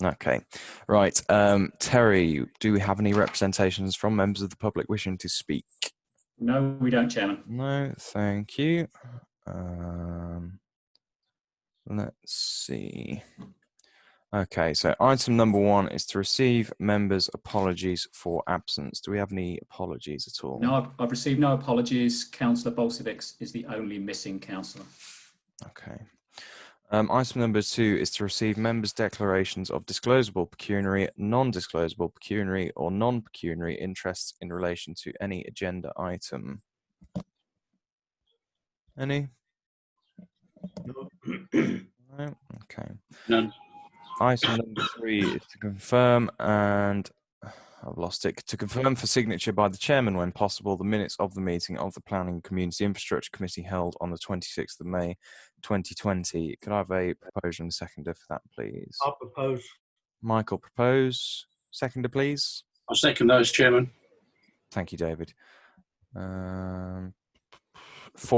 Okay, right. Terry, do we have any representations from members of the public wishing to speak? No, we don't, Chairman. No, thank you. Let's see. Okay, so item number 1 is to receive members' apologies for absence. Do we have any apologies at all? No, I've received no apologies. Councillor Bolsevich is the only missing councillor. Okay. Item number 2 is to receive members' declarations of disclosable pecuniary, non-disclosable pecuniary, or non-pecuniary interests in relation to any agenda item. Any? No. No? Okay. None. Item number 3 is to confirm, and I've lost it, to confirm for signature by the chairman when possible the minutes of the meeting of the Planning Community Infrastructure Committee held on the 26th of May 2020. Could I have a proposer and seconder for that, please? I'll propose. Michael, propose. Seconder, please. I'll second those, Chairman. Thank you, David. 4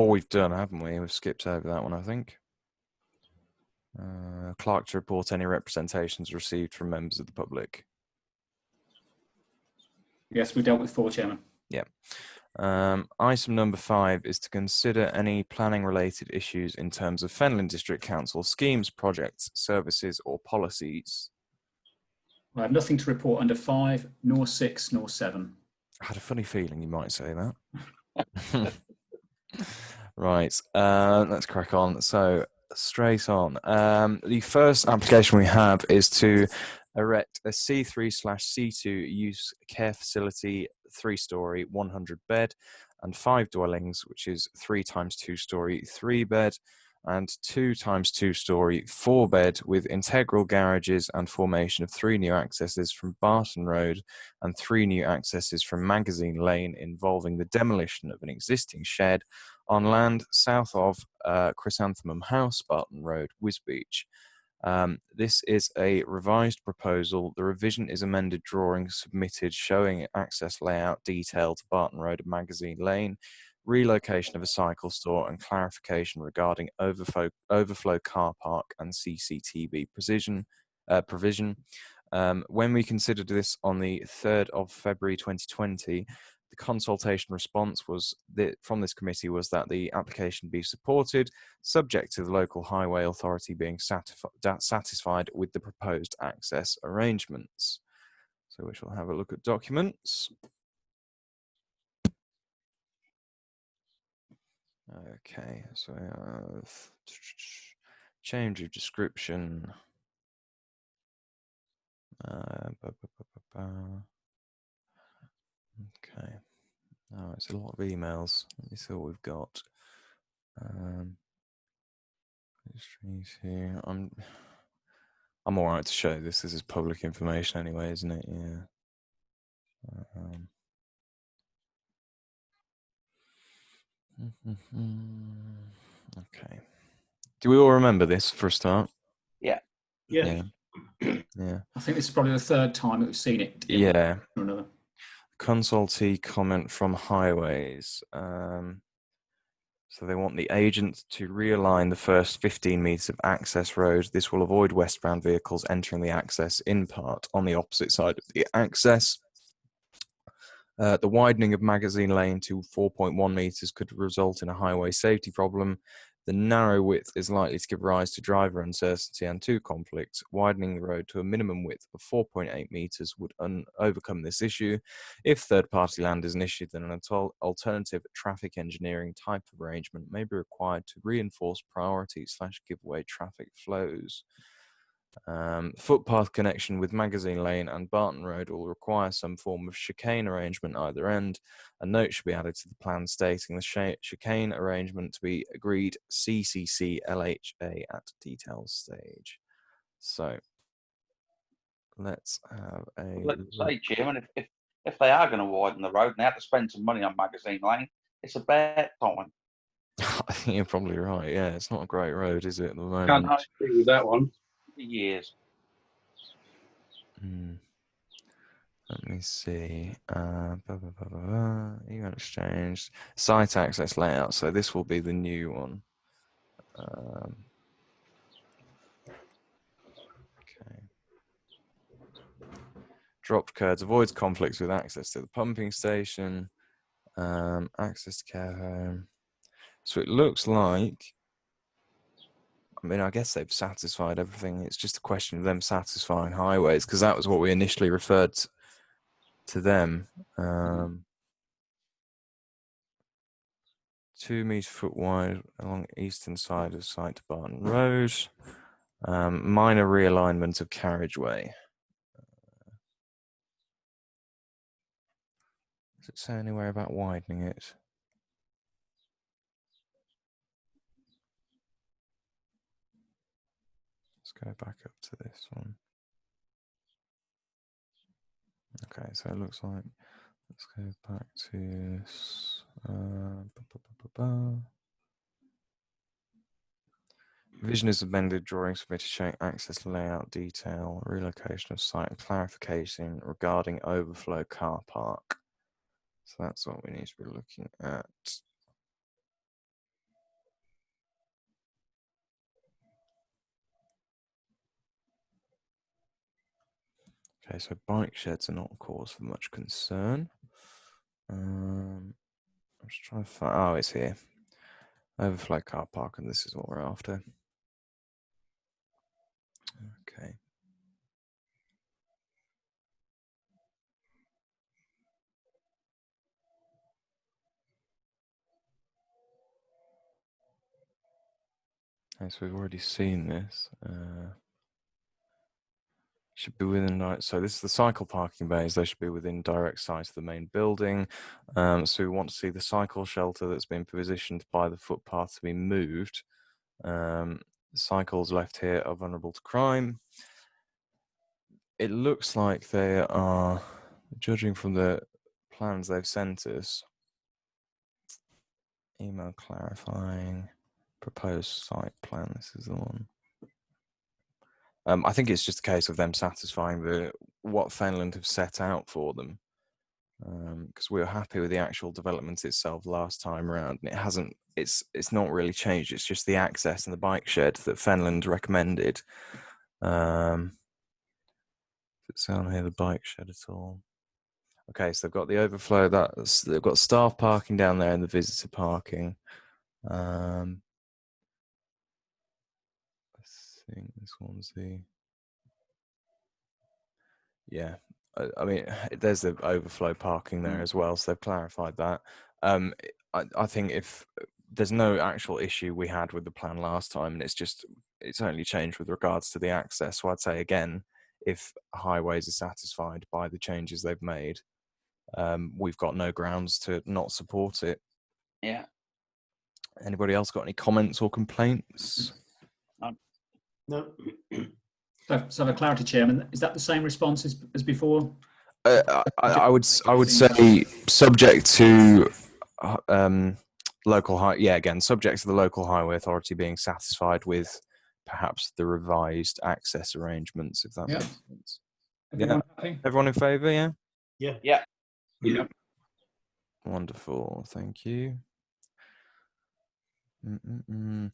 we've done, haven't we? We've skipped over that one, I think. Clerk to report any representations received from members of the public. Yes, we dealt with 4, Chairman. Yeah. Item number 5 is to consider any planning related issues in terms of Fenland District Council schemes, projects, services or policies. I have nothing to report under 5, nor 6, nor 7. I had a funny feeling you might say that. Right, let's crack on. So straight on. The first application we have is to erect a C3/C2 use care facility, 3-story, 100-bed, and 5 dwellings, which is 3 times 2-story, 3-bed, and 2 times 2-story, 4-bed, with integral garages and formation of 3 new accesses from Barton Road and 3 new accesses from Magazine Lane, involving the demolition of an existing shed on land south of Chrysanthemum House, Barton Road, Wisbech. This is a revised proposal. The revision is amended drawings submitted showing access layout detail to Barton Road and Magazine Lane, relocation of a cycle store, and clarification regarding overflow car park and CCTV provision. When we considered this on the 3rd of February 2020, the consultation response was from this committee was that the application be supported, subject to the local highway authority being satisfied with the proposed access arrangements. So we shall have a look at documents. Okay, so change of description. Okay. Oh, it's a lot of emails. Let me see what we've got. Here. I'm all right to show this. This is public information anyway, isn't it? Yeah. Okay. Do we all remember this for a start? Yeah. Yeah. Yeah. I think this is probably the 3rd time that we've seen it. Yeah. Or another. Consultee comment from Highways. So they want the agent to realign the first 15 metres of access road. This will avoid westbound vehicles entering the access in part on the opposite side of the access. The widening of Magazine Lane to 4.1 metres could result in a highway safety problem. The narrow width is likely to give rise to driver uncertainty and to conflicts. Widening the road to a minimum width of 4.8 metres would overcome this issue. If third-party land is an issue, then an alternative traffic engineering type of arrangement may be required to reinforce priority/giveaway traffic flows. Footpath connection with Magazine Lane and Barton Road will require some form of chicane arrangement either end. A note should be added to the plan stating the chicane arrangement to be agreed CCC LHA at details stage. So let's have a Let's say, Chairman, if they are going to widen the road and they have to spend some money on Magazine Lane, it's a bad time. I think you're probably right. Yeah, it's not a great road, is it, at the moment? Can't agree with that one. Years. Let me see. Event exchange, site access layout. So this will be the new one. Okay. Dropped curbs, avoids conflicts with access to the pumping station, access to care home. So it looks like, I mean, I guess they've satisfied everything. It's just a question of them satisfying highways, because that was what we initially referred to them. 2 metre foot wide along eastern side of site to Barton Road. Minor realignment of carriageway. Does it say anywhere about widening it? Let's go back up to this one. Okay, so it looks like, let's go back to this. Vision is amended, drawings submitted showing access layout detail, relocation of site, and clarification regarding overflow car park. So that's what we need to be looking at. Okay, so bike sheds are not a cause for much concern. I'm just trying to find, oh, it's here. Overflow car park, and this is what we're after. Okay. Okay, so we've already seen this. Should be within, so this is the cycle parking bays. They should be within direct sight of the main building. So we want to see the cycle shelter that's been positioned by the footpath to be moved. The cycles left here are vulnerable to crime. It looks like they are, judging from the plans they've sent us, email clarifying, proposed site plan, this is the one. I think it's just a case of them satisfying what Fenland have set out for them, because we were happy with the actual development itself last time around, and it hasn't. It's not really changed. It's just the access and the bike shed that Fenland recommended. Does it say on here the bike shed at all? Okay, so they've got the overflow. They've got staff parking down there and the visitor parking. I think this one's the. Yeah, I mean, there's the overflow parking there as well, so they've clarified that. I think if there's no actual issue we had with the plan last time, and it's only changed with regards to the access. So I'd say again, if highways are satisfied by the changes they've made, we've got no grounds to not support it. Yeah. Anybody else got any comments or complaints? No. So for clarity, Chairman, is that the same response as before? I would say subject to local subject to the local highway authority being satisfied with perhaps the revised access arrangements, if that makes sense. Everyone happy? Everyone in favour? Yeah. Yeah. Yeah. Yeah. Wonderful. Thank you. No,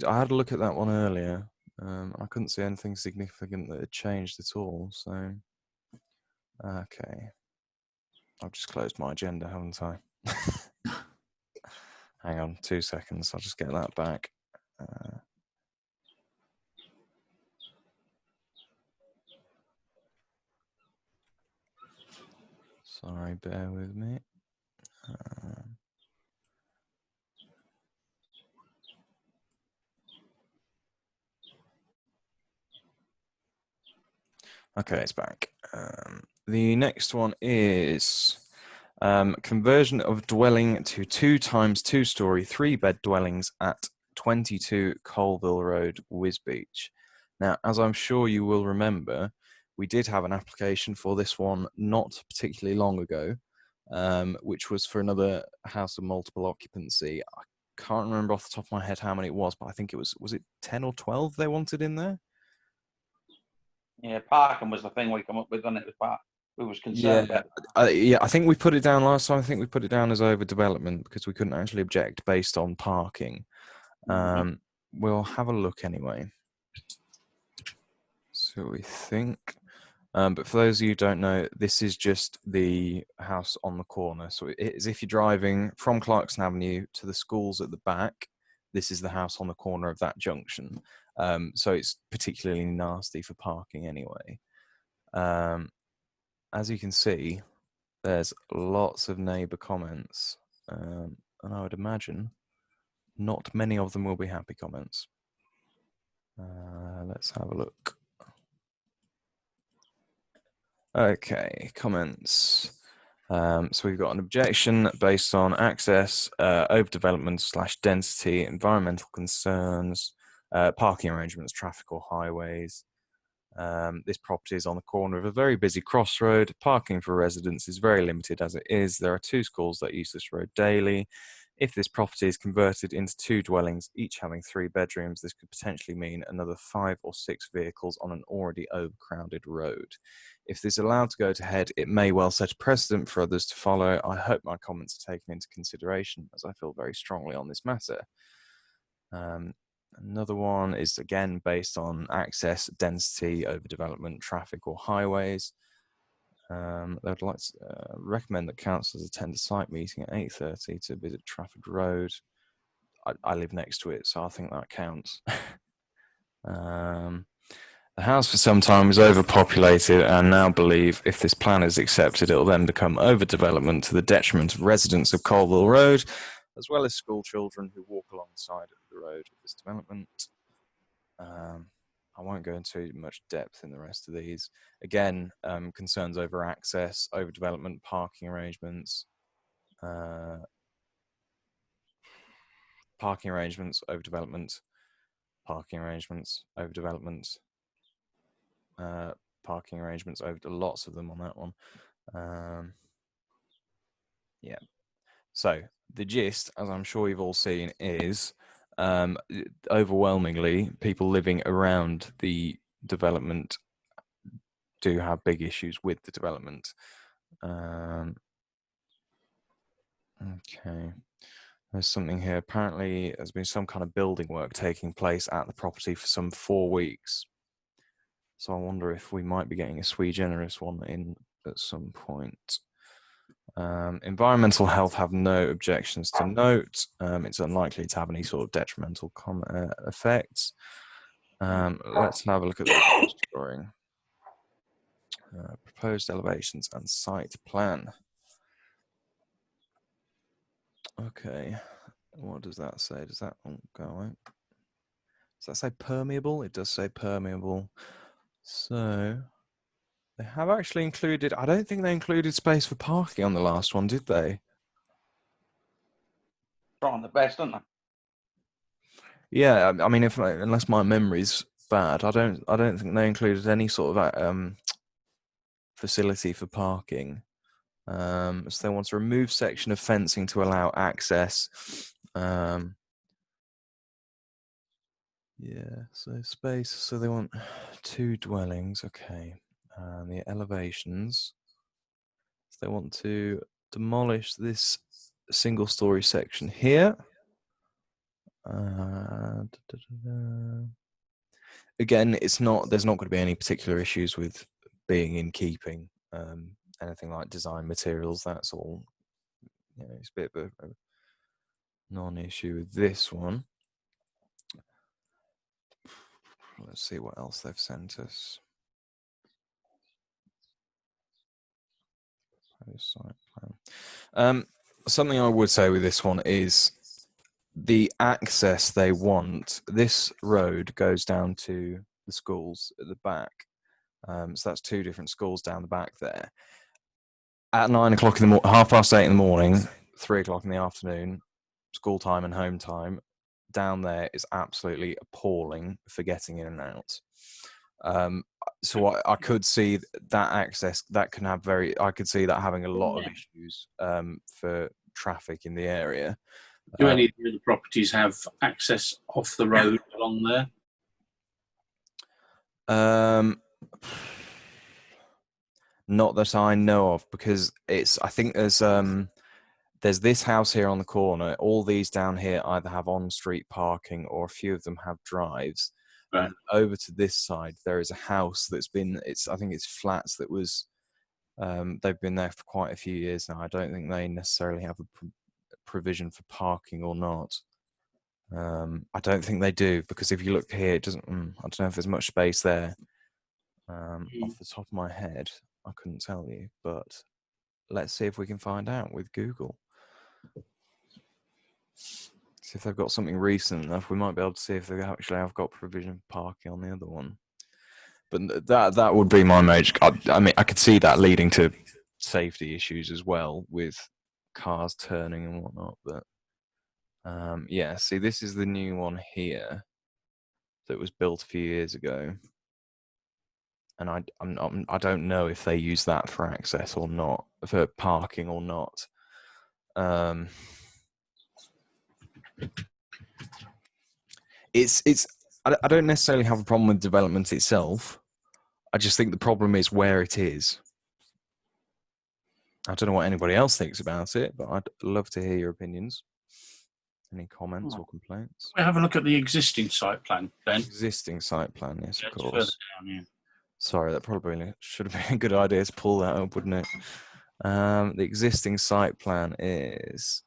I had a look at that one earlier. I couldn't see anything significant that had changed at all. So, okay. I've just closed my agenda, haven't I? Hang on 2 seconds. I'll just get that back. Sorry, bear with me. Okay, it's back. The next one is conversion of dwelling to 2 times 2-story 3-bed dwellings at 22 Colville Road, Wisbech. Now, as I'm sure you will remember, we did have an application for this one not particularly long ago, which was for another house of multiple occupancy. I can't remember off the top of my head how many it was, but I think it was it 10 or 12 they wanted in there? Yeah, parking was the thing we come up with, wasn't it? We was concerned about. I think we put it down last time. I think we put it down as overdevelopment because we couldn't actually object based on parking. We'll have a look anyway. So we think But for those of you who don't know, this is just the house on the corner. So it is if you're driving from Clarkson Avenue to the schools at the back, this is the house on the corner of that junction. So it's particularly nasty for parking anyway. As you can see, there's lots of neighbour comments. And I would imagine not many of them will be happy comments. Let's have a look. Okay, comments. So we've got an objection based on access, overdevelopment / density, environmental concerns, parking arrangements, traffic or highways. This property is on the corner of a very busy crossroad. Parking for residents is very limited as it is. There are 2 schools that use this road daily. If this property is converted into 2 dwellings, each having 3 bedrooms, this could potentially mean another 5 or 6 vehicles on an already overcrowded road. If this is allowed to go to head, it may well set a precedent for others to follow. I hope my comments are taken into consideration, as I feel very strongly on this matter. Another one is again based on access, density, overdevelopment, traffic or highways. They'd like to recommend that councillors attend a site meeting at 8:30 to visit Trafford Road. I live next to it, so I think that counts. The house for some time was overpopulated and now believe if this plan is accepted, it will then become overdevelopment to the detriment of residents of Colville Road, as well as school children who walk alongside the road of this development. I won't go into much depth in the rest of these. Again, concerns over access, overdevelopment, parking arrangements, overdevelopment, parking arrangements, lots of them on that one. Yeah. So the gist, as I'm sure you've all seen, is overwhelmingly people living around the development do have big issues with the development. Okay. There's something here. Apparently, there's been some kind of building work taking place at the property for some 4 weeks. So I wonder if we might be getting a sui generis one in at some point. Environmental health have no objections to note. It's unlikely to have any sort of detrimental effects. Let's have a look at the drawing. Proposed elevations and site plan. Okay, what does that say? Does that go away? Does that say permeable? It does say permeable. So they have actually included, I don't think they included space for parking on the last one, did they? Trying the best, aren't they? Yeah, I mean, unless my memory's bad, I don't think they included any sort of facility for parking. So they want to remove section of fencing to allow access. Yeah, so space. So they want 2 dwellings. Okay, the elevations. So they want to demolish this single-story section here. Again, there's not going to be any particular issues with being in keeping. Anything like design materials, that's all. You know, it's a bit of a non-issue with this one. Let's see what else they've sent us. Site plan. Something I would say with this one is the access they want. This road goes down to the schools at the back. So that's 2 different schools down the back there. At 9 o'clock in the morning, 8:30 in the morning, 3 o'clock in the afternoon, school time and home time, down there is absolutely appalling for getting in and out. So I could see that access that can have I could see that having a lot of issues for traffic in the area. Do any of the properties have access off the road along there? Not that I know of, because I think there's this house here on the corner. All these down here either have on-street parking or a few of them have drives. Right. And over to this side, there is a house that's been. I think it's flats that was. They've been there for quite a few years now. I don't think they necessarily have a provision for parking or not. I don't think they do, because if you look here, it doesn't. I don't know if there's much space there. Off the top of my head, I couldn't tell you, but let's see if we can find out with Google. See if they've got something recent enough. We might be able to see if they actually have got provision for parking on the other one. But that would be my major. I mean, I could see that leading to safety issues as well with cars turning and whatnot. But yeah, see, this is the new one here that was built a few years ago, and I don't know if they use that for access or not, for parking or not. I don't necessarily have a problem with development itself. I just think the problem is where it is. I don't know what anybody else thinks about it, but I'd love to hear your opinions. Any comments or complaints? We have a look at the existing site plan, Ben. Existing site plan, yes, of It's course. further down, yeah. Sorry, that probably should have been a good idea to pull that up, wouldn't it? The existing site plan is.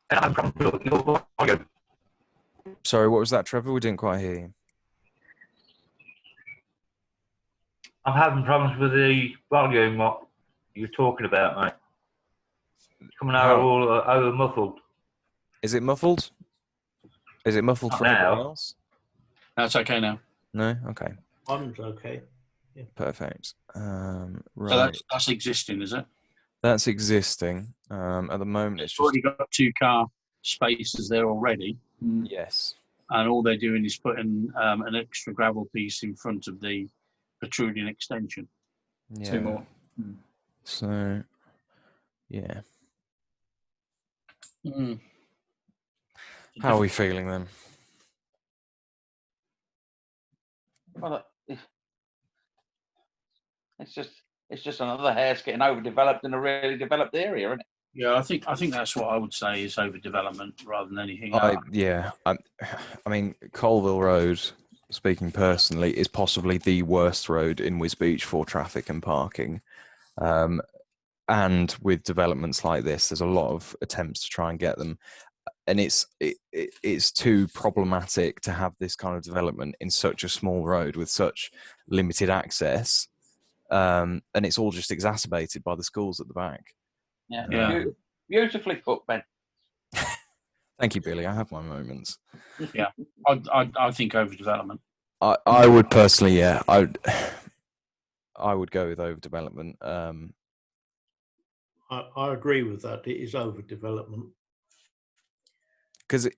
Sorry, what was that, Trevor? We didn't quite hear you. I'm having problems with the volume, what you're talking about, mate. It's coming out all over muffled. Is it muffled? Is it muffled for anybody Now. else? That's okay now. No? Okay. One's okay. Yeah. Perfect. Right. So that's existing, is it? That's existing. At the moment, it's It's just. already got 2 car spaces there already. Yes. And all they're doing is putting an extra gravel piece in front of the protruding extension. Yeah. 2 more. So, yeah. How are we feeling then? Well, it's just another house getting overdeveloped in a really developed area, isn't it? Yeah, I think that's what I would say is overdevelopment rather than anything else. I mean, Colville Road, speaking personally, is possibly the worst road in Wisbech for traffic and parking. And with developments like this, there's a lot of attempts to try and get them, and it's too problematic to have this kind of development in such a small road with such limited access, and it's all just exacerbated by the schools at the back. Yeah. Beautifully put, Ben. Thank you, Billy. I have my moments. Yeah, I think overdevelopment. I would personally, yeah, I would go with overdevelopment. I agree with that. It is overdevelopment. Because it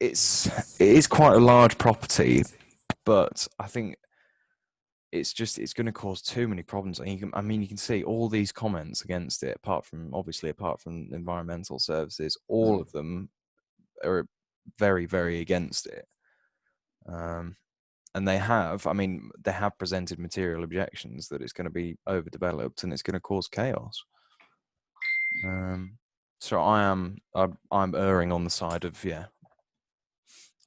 is quite a large property, but I think it's going to cause too many problems. And you can see all these comments against it, apart from environmental services, all of them are very, very against it. And they have presented material objections that it's going to be overdeveloped and it's going to cause chaos. So I'm erring on the side of, yeah,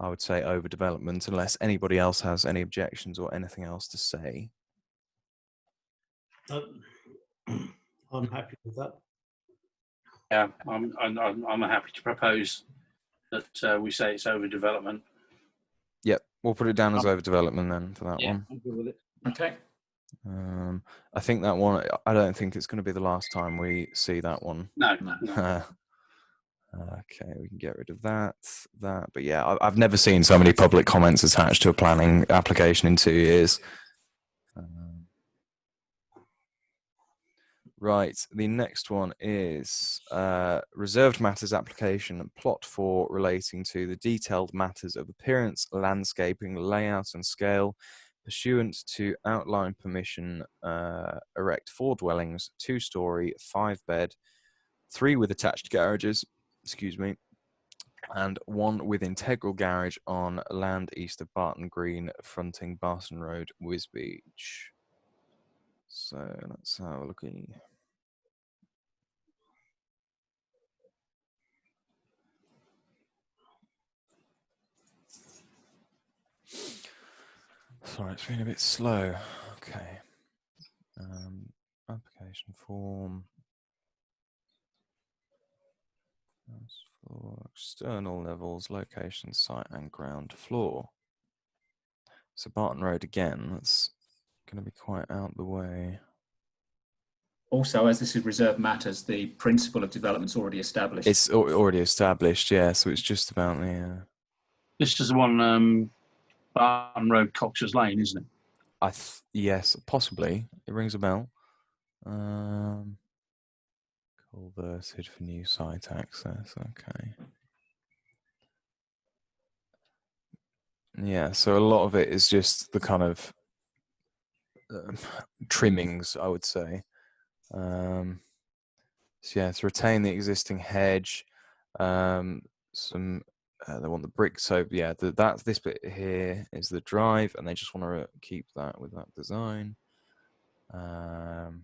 I would say overdevelopment, unless anybody else has any objections or anything else to say. I'm happy with that. Yeah, I'm happy to propose that we say it's overdevelopment. Yep, we'll put it down as overdevelopment then for that one. I'm good with it. Okay. I think that one. I don't think it's going to be the last time we see that one. No. Okay, we can get rid of that. But yeah, I've never seen so many public comments attached to a planning application in 2 years. Right, the next one is reserved matters application, plot 4 relating to the detailed matters of appearance, landscaping, layout and scale, pursuant to outline permission, erect 4 dwellings, 2-story, 5-bed, 3 with attached garages, and 1 with integral garage on land east of Barton Green, fronting Barton Road, Wisbech. So let's have a look. Sorry, it's been a bit slow. Okay. Application form. That's for external levels, location, site, and ground floor. So Barton Road again. That's going to be quite out the way. Also, as this is reserved matters, the principle of development's already established. It's already established, yeah. So it's just about the. This is the one, Barton Road, Cox's Lane, isn't it? Yes, possibly. It rings a bell. Culverted for new site access. Okay. Yeah, so a lot of it is just the kind of trimmings, I would say. So yeah, to retain the existing hedge, some they want the brick. So yeah, that's this bit here is the drive, and they just want to keep that with that design. 2-meter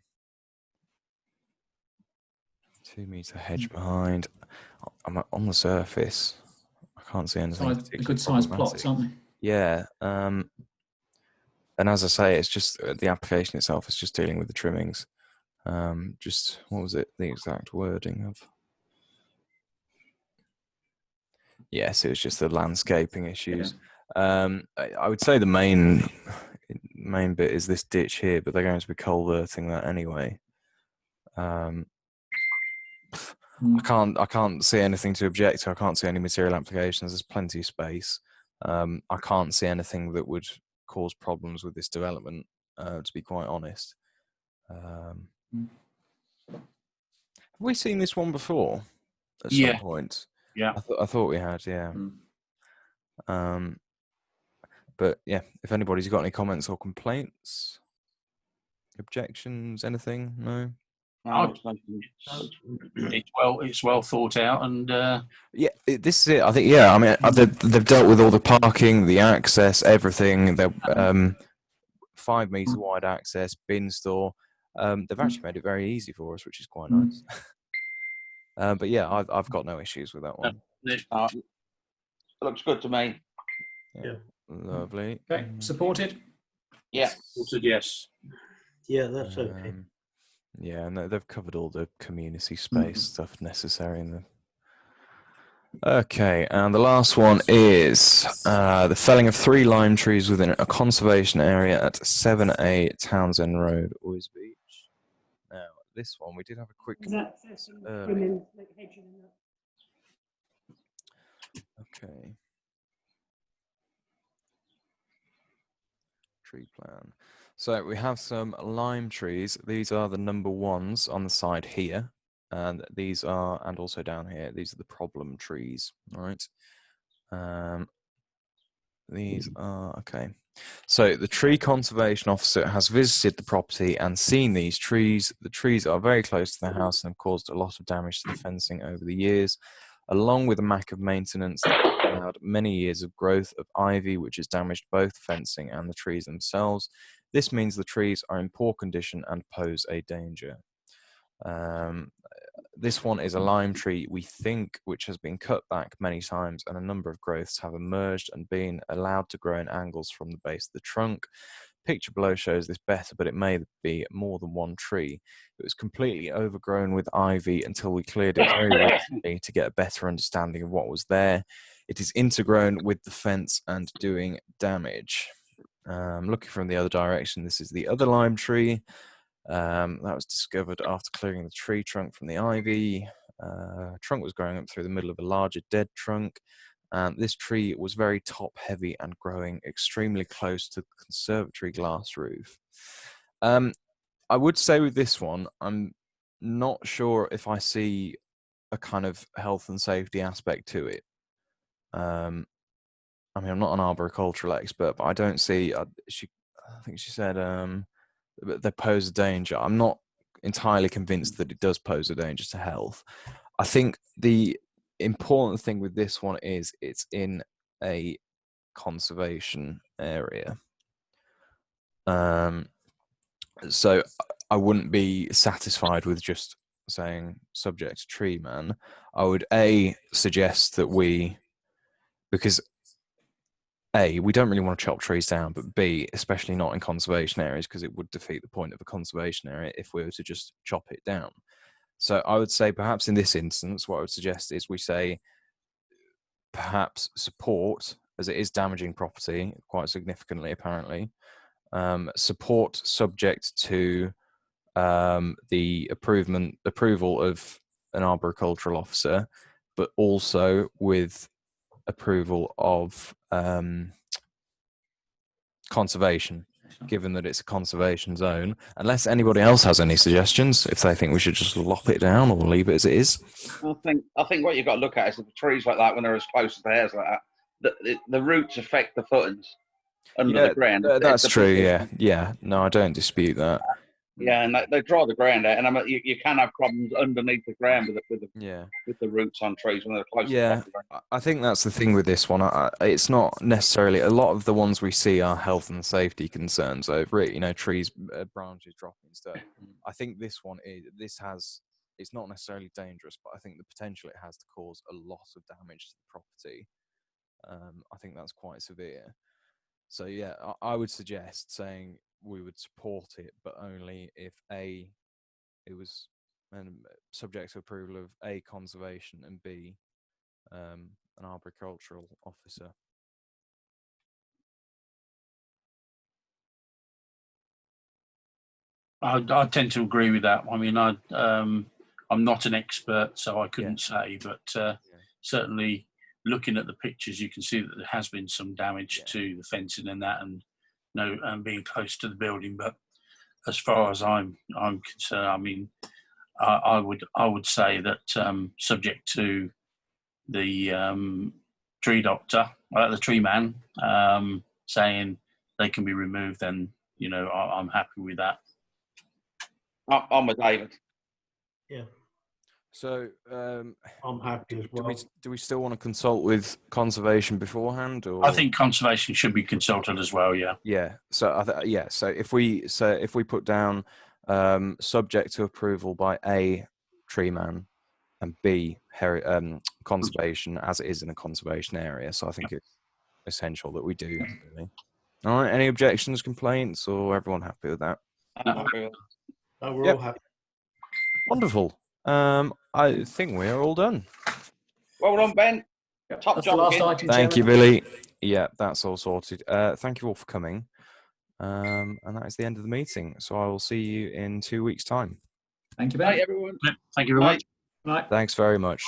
hedge behind. I'm on the surface. I can't see anything. A good sized plots, aren't they? Yeah. And as I say, it's just the application itself is just dealing with the trimmings. Just what was it? The exact wording of? Yes, it was just the landscaping issues. Yeah. I would say the main bit is this ditch here, but they're going to be culverting that anyway. I can't see anything to object to. I can't see any material applications. There's plenty of space. I can't see anything that would cause problems with this development, to be quite honest. Have we seen this one before at some point? Yeah. I thought we had, yeah. But yeah, if anybody's got any comments or complaints, objections, anything, no? It's well thought out, and yeah, this is it. I think I mean they've dealt with all the parking, the access, everything. They're 5 meter wide access, bin store. They've actually made it very easy for us, which is quite nice. But yeah, I've got no issues with that one. It looks good to me. Yeah. Lovely. Okay, supported? Yeah. Supported, yes. Yeah, that's okay. Yeah, and they've covered all the community space stuff necessary in the. Okay, and the last one is the felling of 3 lime trees within a conservation area at 7A Townsend Road, Oys Beach. Now, this one we did have a quick. Okay. Tree plan. So we have some lime trees. These are the number 1s on the side here. And these are, and also down here, these are the problem trees, all right? These are, okay. So the tree conservation officer has visited the property and seen these trees. The trees are very close to the house and have caused a lot of damage to the fencing over the years, along with a lack of maintenance that allowed many years of growth of ivy, which has damaged both fencing and the trees themselves. This means the trees are in poor condition and pose a danger. This one is a lime tree, we think, which has been cut back many times, and a number of growths have emerged and been allowed to grow in angles from the base of the trunk. Picture below shows this better, but it may be more than one tree. It was completely overgrown with ivy until we cleared it very recently to get a better understanding of what was there. It is intergrown with the fence and doing damage. Looking from the other direction, this is the other lime tree. That was discovered after clearing the tree trunk from the ivy. Trunk was growing up through the middle of a larger dead trunk. This tree was very top heavy and growing extremely close to the conservatory glass roof. I would say with this one, I'm not sure if I see a kind of health and safety aspect to it. I mean, I'm not an arboricultural expert, but I don't see, I think she said, they pose a danger. I'm not entirely convinced that it does pose a danger to health. I think the important thing with this one is it's in a conservation area. So I wouldn't be satisfied with just saying subject to tree man. I would suggest that because A, we don't really want to chop trees down, but B, especially not in conservation areas, because it would defeat the point of a conservation area if we were to just chop it down. So I would say perhaps in this instance, what I would suggest is we say perhaps support, as it is damaging property quite significantly apparently, support subject to the approval of an arboricultural officer, but also with approval of conservation, given that it's a conservation zone. Unless anybody else has any suggestions, if they think we should just lop it down or leave it as it is. I think what you've got to look at is that the trees like that, when they're as close to the hairs like that, the roots affect the footings under the ground. That's true. Yeah. No, I don't dispute that. Yeah, and they dry the ground out, and you can have problems underneath the ground with the roots on trees when they're close. Yeah, to the ground. I think that's the thing with this one. It's not necessarily, a lot of the ones we see are health and safety concerns over it. You know, trees, branches dropping stuff. I think this one it's not necessarily dangerous, but I think the potential it has to cause a lot of damage to the property. I think that's quite severe. So yeah, I would suggest saying we would support it, but only if A, it was subject to approval of A, conservation, and B, an arboricultural officer. I tend to agree with that. I mean, I'm not an expert, so I couldn't say, but certainly looking at the pictures, you can see that there has been some damage to the fencing and that, and being close to the building. But as far as I'm concerned, I mean, I would say that subject to the tree doctor, the tree man, saying they can be removed, then I'm happy with that. I'm with David. Yeah, So I'm happy as well. do we still want to consult with conservation beforehand, or I think conservation should be consulted as well. Yeah. Yeah. So So if we put down subject to approval by A, tree man, and B, conservation, as it is in a conservation area. So I think it's essential that we do. Really. All right. Any objections, complaints, or everyone happy with that? No, we're all happy. Wonderful. I think we are all done. Well done, Ben. Top That's job the last again. item. Thank you, Chairman. Billy. Yeah, that's all sorted. Thank you all for coming. And that is the end of the meeting. So I will see you in 2 weeks' time. Thank you, Bye, Ben. everyone. Thank you very much. Right. Thanks very much.